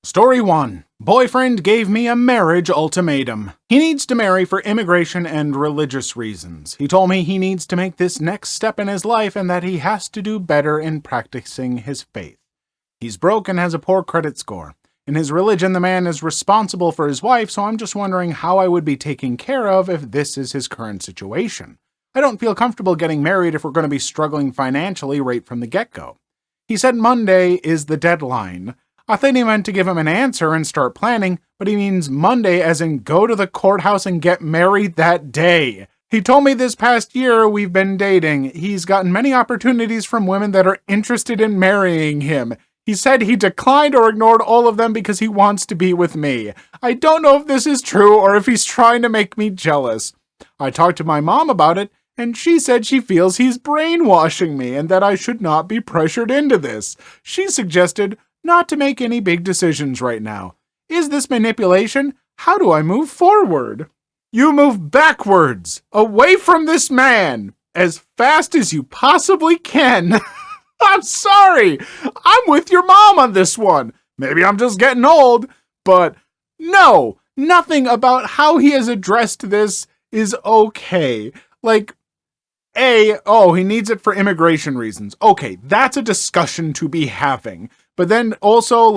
Story 1. Boyfriend gave me a marriage ultimatum. He needs to marry for immigration and religious reasons. He told me he needs to make this next step in his life and that he has to do better in practicing his faith. He's broke and has a poor credit score. In his religion, the man is responsible for his wife, so I'm just wondering how I would be taken care of if this is his current situation. I don't feel comfortable getting married if we're going to be struggling financially right from the get-go. He said Monday is the deadline. I thought he meant to give him an answer and start planning, but he means Monday as in go to the courthouse and get married that day. He told me this past year we've been dating. He's gotten many opportunities from women that are interested in marrying him. He said he declined or ignored all of them because he wants to be with me. I don't know if this is true or if he's trying to make me jealous. I talked to my mom about it, and she said she feels he's brainwashing me and that I should not be pressured into this. She suggested not to make any big decisions right now. Is this manipulation? How do I move forward? You move backwards, away from this man, as fast as you possibly can. I'm sorry. I'm with your mom on this one. Maybe I'm just getting old, but no, nothing about how he has addressed this is okay. He needs it for immigration reasons. Okay, that's a discussion to be having. But then also,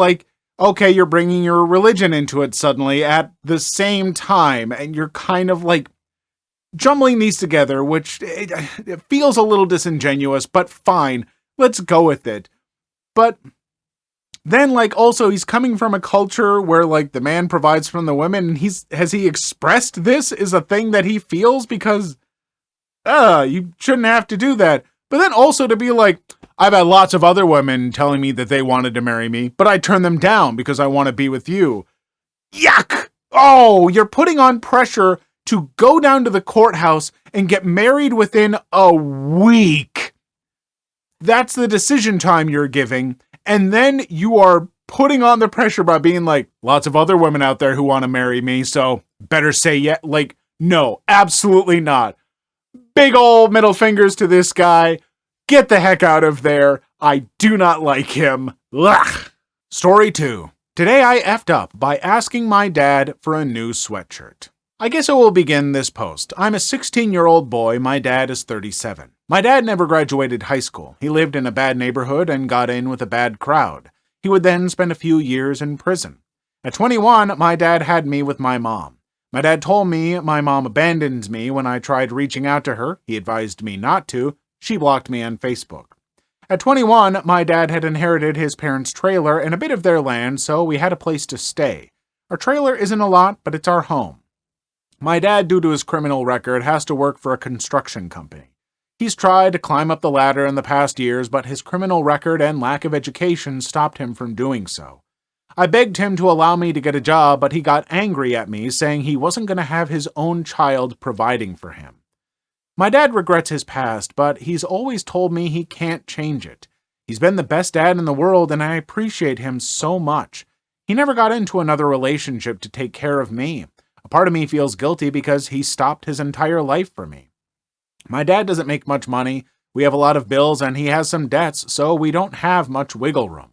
you're bringing your religion into it suddenly at the same time, and you're kind of jumbling these together, which it feels a little disingenuous, but fine, let's go with it. But then, he's coming from a culture where, the man provides from the women, and has he expressed this is a thing that he feels? Because, you shouldn't have to do that. But then also to be I've had lots of other women telling me that they wanted to marry me, but I turned them down because I want to be with you. Yuck! Oh, you're putting on pressure to go down to the courthouse and get married within a week. That's the decision time you're giving, and then you are putting on the pressure by being lots of other women out there who want to marry me, so better say yeah. No, absolutely not. Big old middle fingers to this guy. Get the heck out of there. I do not like him. Ugh. Story 2. Today I effed up by asking my dad for a new sweatshirt. I guess I will begin this post. I'm a 16-year-old boy. My dad is 37. My dad never graduated high school. He lived in a bad neighborhood and got in with a bad crowd. He would then spend a few years in prison. At 21, my dad had me with my mom. My dad told me my mom abandoned me when I tried reaching out to her. He advised me not to. She blocked me on Facebook. At 21, my dad had inherited his parents' trailer and a bit of their land, so we had a place to stay. Our trailer isn't a lot, but it's our home. My dad, due to his criminal record, has to work for a construction company. He's tried to climb up the ladder in the past years, but his criminal record and lack of education stopped him from doing so. I begged him to allow me to get a job, but he got angry at me, saying he wasn't going to have his own child providing for him. My dad regrets his past, but he's always told me he can't change it. He's been the best dad in the world, and I appreciate him so much. He never got into another relationship to take care of me. A part of me feels guilty because he stopped his entire life for me. My dad doesn't make much money. We have a lot of bills, and he has some debts, so we don't have much wiggle room.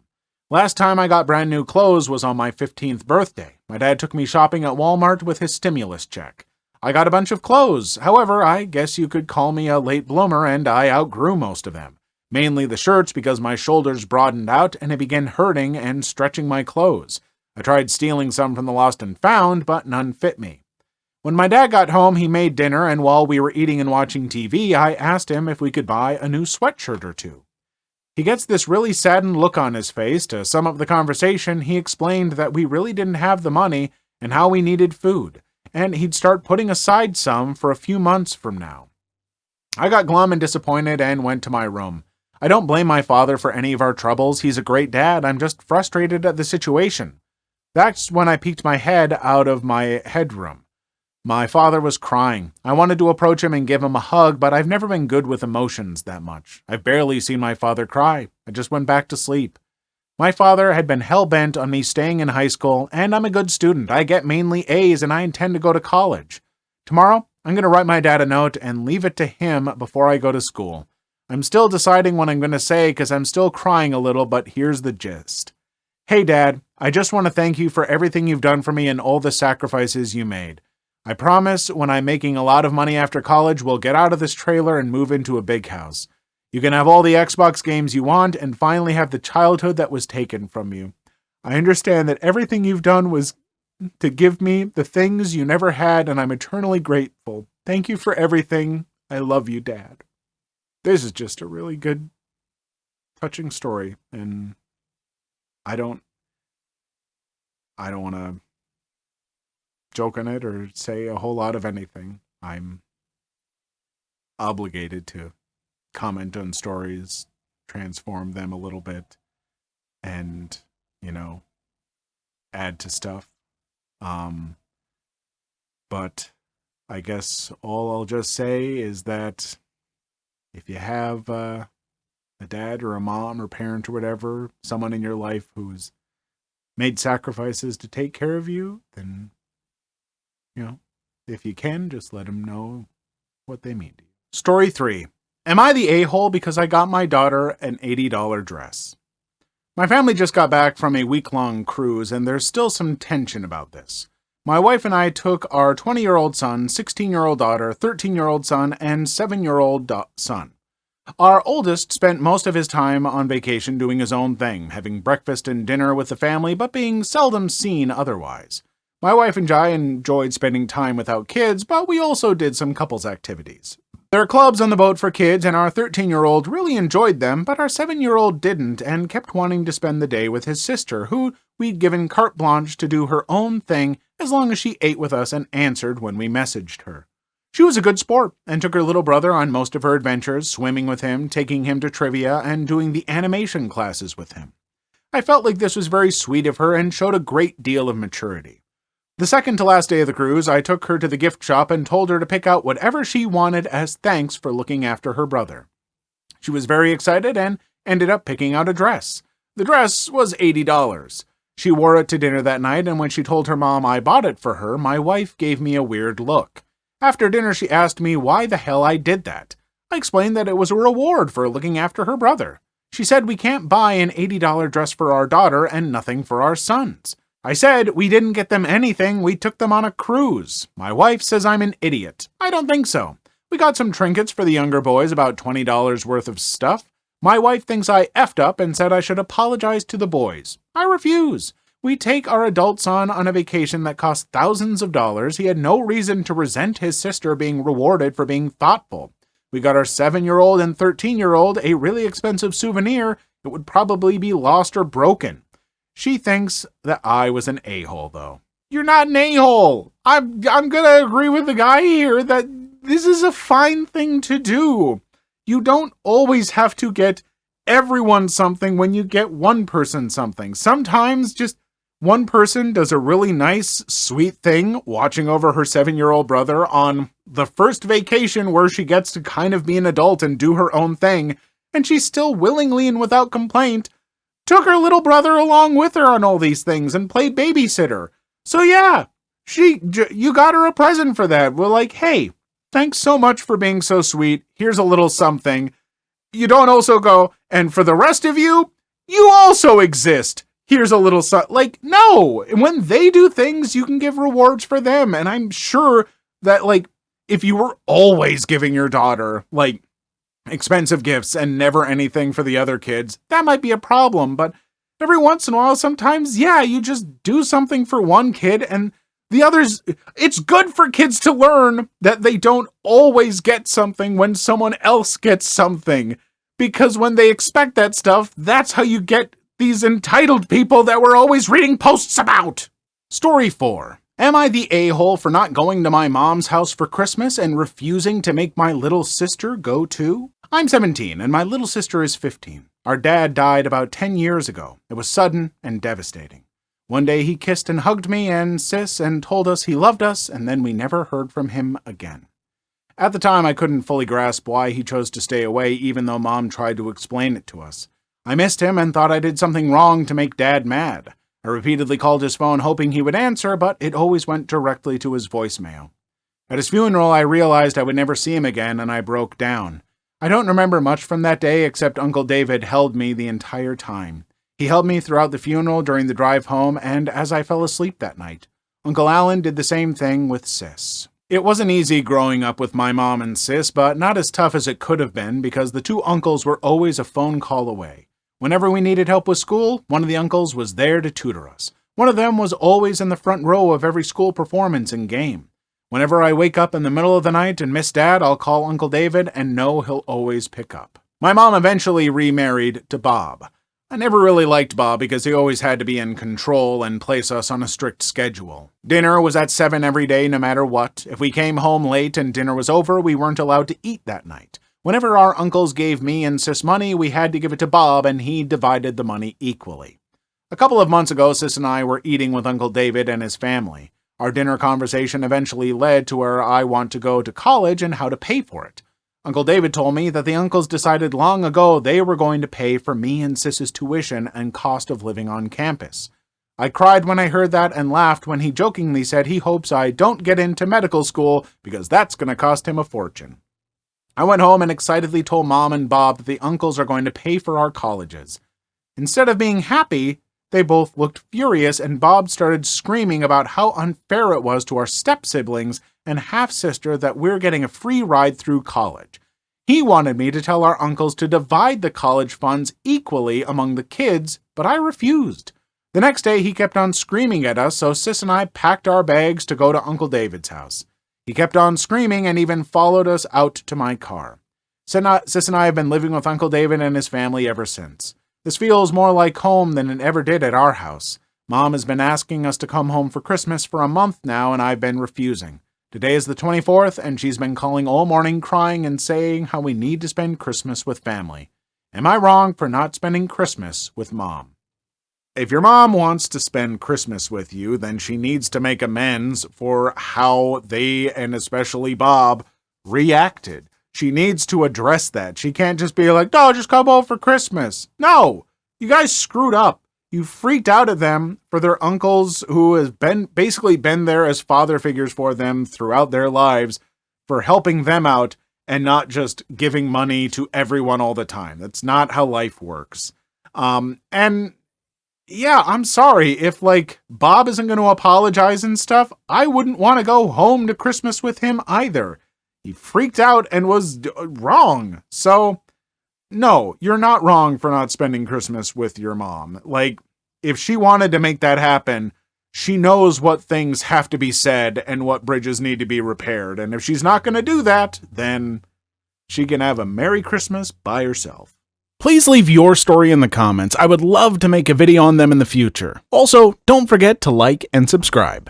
Last time I got brand new clothes was on my 15th birthday. My dad took me shopping at Walmart with his stimulus check. I got a bunch of clothes. However, I guess you could call me a late bloomer, and I outgrew most of them. Mainly the shirts because my shoulders broadened out and it began hurting and stretching my clothes. I tried stealing some from the lost and found, but none fit me. When my dad got home, he made dinner, and while we were eating and watching TV, I asked him if we could buy a new sweatshirt or two. He gets this really saddened look on his face. To sum up the conversation, he explained that we really didn't have the money and how we needed food, and he'd start putting aside some for a few months from now. I got glum and disappointed and went to my room. I don't blame my father for any of our troubles. He's a great dad. I'm just frustrated at the situation. That's when I peeked my head out of my headroom. My father was crying. I wanted to approach him and give him a hug, but I've never been good with emotions that much. I've barely seen my father cry. I just went back to sleep. My father had been hell-bent on me staying in high school, and I'm a good student. I get mainly A's, and I intend to go to college. Tomorrow, I'm going to write my dad a note and leave it to him before I go to school. I'm still deciding what I'm going to say because I'm still crying a little, but here's the gist. Hey, Dad, I just want to thank you for everything you've done for me and all the sacrifices you made. I promise when I'm making a lot of money after college, we'll get out of this trailer and move into a big house. You can have all the Xbox games you want and finally have the childhood that was taken from you. I understand that everything you've done was to give me the things you never had, and I'm eternally grateful. Thank you for everything. I love you, Dad. This is just a really good, touching story, and I don't want to joke on it or say a whole lot of anything. I'm obligated to comment on stories, transform them a little bit, and, add to stuff. But I guess all I'll just say is that if you have a dad or a mom or parent or whatever, someone in your life who's made sacrifices to take care of you, then, if you can, just let them know what they mean to you. Story 3. Am I the a-hole because I got my daughter an $80 dress? My family just got back from a week-long cruise, and there's still some tension about this. My wife and I took our 20-year-old son, 16-year-old daughter, 13-year-old son, and 7-year-old son. Our oldest spent most of his time on vacation doing his own thing, having breakfast and dinner with the family, but being seldom seen otherwise. My wife and I enjoyed spending time without kids, but we also did some couples activities. There are clubs on the boat for kids, and our 13-year-old really enjoyed them, but our 7-year-old didn't and kept wanting to spend the day with his sister, who we'd given carte blanche to do her own thing as long as she ate with us and answered when we messaged her. She was a good sport and took her little brother on most of her adventures, swimming with him, taking him to trivia, and doing the animation classes with him. I felt like this was very sweet of her and showed a great deal of maturity. The second to last day of the cruise, I took her to the gift shop and told her to pick out whatever she wanted as thanks for looking after her brother. She was very excited and ended up picking out a dress. The dress was $80. She wore it to dinner that night, and when she told her mom I bought it for her, my wife gave me a weird look. After dinner, she asked me why the hell I did that. I explained that it was a reward for looking after her brother. She said we can't buy an $80 dress for our daughter and nothing for our sons. I said we didn't get them anything, we took them on a cruise. My wife says I'm an idiot. I don't think so. We got some trinkets for the younger boys, about $20 worth of stuff. My wife thinks I effed up and said I should apologize to the boys. I refuse. We take our adult son on a vacation that cost thousands of dollars. He had no reason to resent his sister being rewarded for being thoughtful. We got our 7-year-old and 13-year-old a really expensive souvenir. It would probably be lost or broken. She thinks that I was an a-hole, though. You're not an a-hole. I'm gonna agree with the guy here that this is a fine thing to do. You don't always have to get everyone something when you get one person something. Sometimes just one person does a really nice, sweet thing, watching over her 7-year-old brother on the first vacation where she gets to kind of be an adult and do her own thing, and she still willingly and without complaint took her little brother along with her on all these things and played babysitter. So yeah, you got her a present for that. We're like, hey, thanks so much for being so sweet. Here's a little something. You don't also go, and for the rest of you, you also exist. Here's a little like, no. When they do things, you can give rewards for them. And I'm sure that, like, if you were always giving your daughter, like, expensive gifts and never anything for the other kids, that might be a problem. But every once in a while, sometimes, yeah, you just do something for one kid and the others. It's good for kids to learn that they don't always get something when someone else gets something. Because when they expect that stuff, that's how you get these entitled people that we're always reading posts about. Story 4. Am I the a-hole for not going to my mom's house for Christmas and refusing to make my little sister go too? I'm 17 and my little sister is 15. Our dad died about 10 years ago. It was sudden and devastating. One day he kissed and hugged me and sis and told us he loved us, and then we never heard from him again. At the time, I couldn't fully grasp why he chose to stay away, even though Mom tried to explain it to us. I missed him and thought I did something wrong to make Dad mad. I repeatedly called his phone hoping he would answer, but it always went directly to his voicemail. At his funeral, I realized I would never see him again, and I broke down. I don't remember much from that day except Uncle David held me the entire time. He held me throughout the funeral during the drive home and as I fell asleep that night. Uncle Alan did the same thing with Sis. It wasn't easy growing up with my mom and Sis, but not as tough as it could have been because the two uncles were always a phone call away. Whenever we needed help with school, one of the uncles was there to tutor us. One of them was always in the front row of every school performance and game. Whenever I wake up in the middle of the night and miss Dad, I'll call Uncle David and know he'll always pick up. My mom eventually remarried to Bob. I never really liked Bob because he always had to be in control and place us on a strict schedule. Dinner was at 7 every day no matter what. If we came home late and dinner was over, we weren't allowed to eat that night. Whenever our uncles gave me and Sis money, we had to give it to Bob and he divided the money equally. A couple of months ago, Sis and I were eating with Uncle David and his family. Our dinner conversation eventually led to where I want to go to college and how to pay for it. Uncle David told me that the uncles decided long ago they were going to pay for me and Sis's tuition and cost of living on campus. I cried when I heard that and laughed when he jokingly said he hopes I don't get into medical school because that's going to cost him a fortune. I went home and excitedly told Mom and Bob that the uncles are going to pay for our colleges. Instead of being happy, they both looked furious and Bob started screaming about how unfair it was to our step-siblings and half-sister that we're getting a free ride through college. He wanted me to tell our uncles to divide the college funds equally among the kids, but I refused. The next day he kept on screaming at us, so Sis and I packed our bags to go to Uncle David's house. He kept on screaming and even followed us out to my car. Sis and I have been living with Uncle David and his family ever since. This feels more like home than it ever did at our house. Mom has been asking us to come home for Christmas for a month now, and I've been refusing. Today is the 24th, and she's been calling all morning crying and saying how we need to spend Christmas with family. Am I wrong for not spending Christmas with Mom? If your mom wants to spend Christmas with you, then she needs to make amends for how they, and especially Bob, reacted. She needs to address that. She can't just be like, "No, just come over for Christmas." No! You guys screwed up. You freaked out at them for their uncles who has basically been there as father figures for them throughout their lives for helping them out and not just giving money to everyone all the time. That's not how life works. And yeah, I'm sorry. If Bob isn't going to apologize and stuff, I wouldn't want to go home to Christmas with him either. He freaked out and was wrong. So no, you're not wrong for not spending Christmas with your mom. If she wanted to make that happen, she knows what things have to be said and what bridges need to be repaired. And if she's not going to do that, then she can have a Merry Christmas by herself. Please leave your story in the comments. I would love to make a video on them in the future. Also, don't forget to like and subscribe.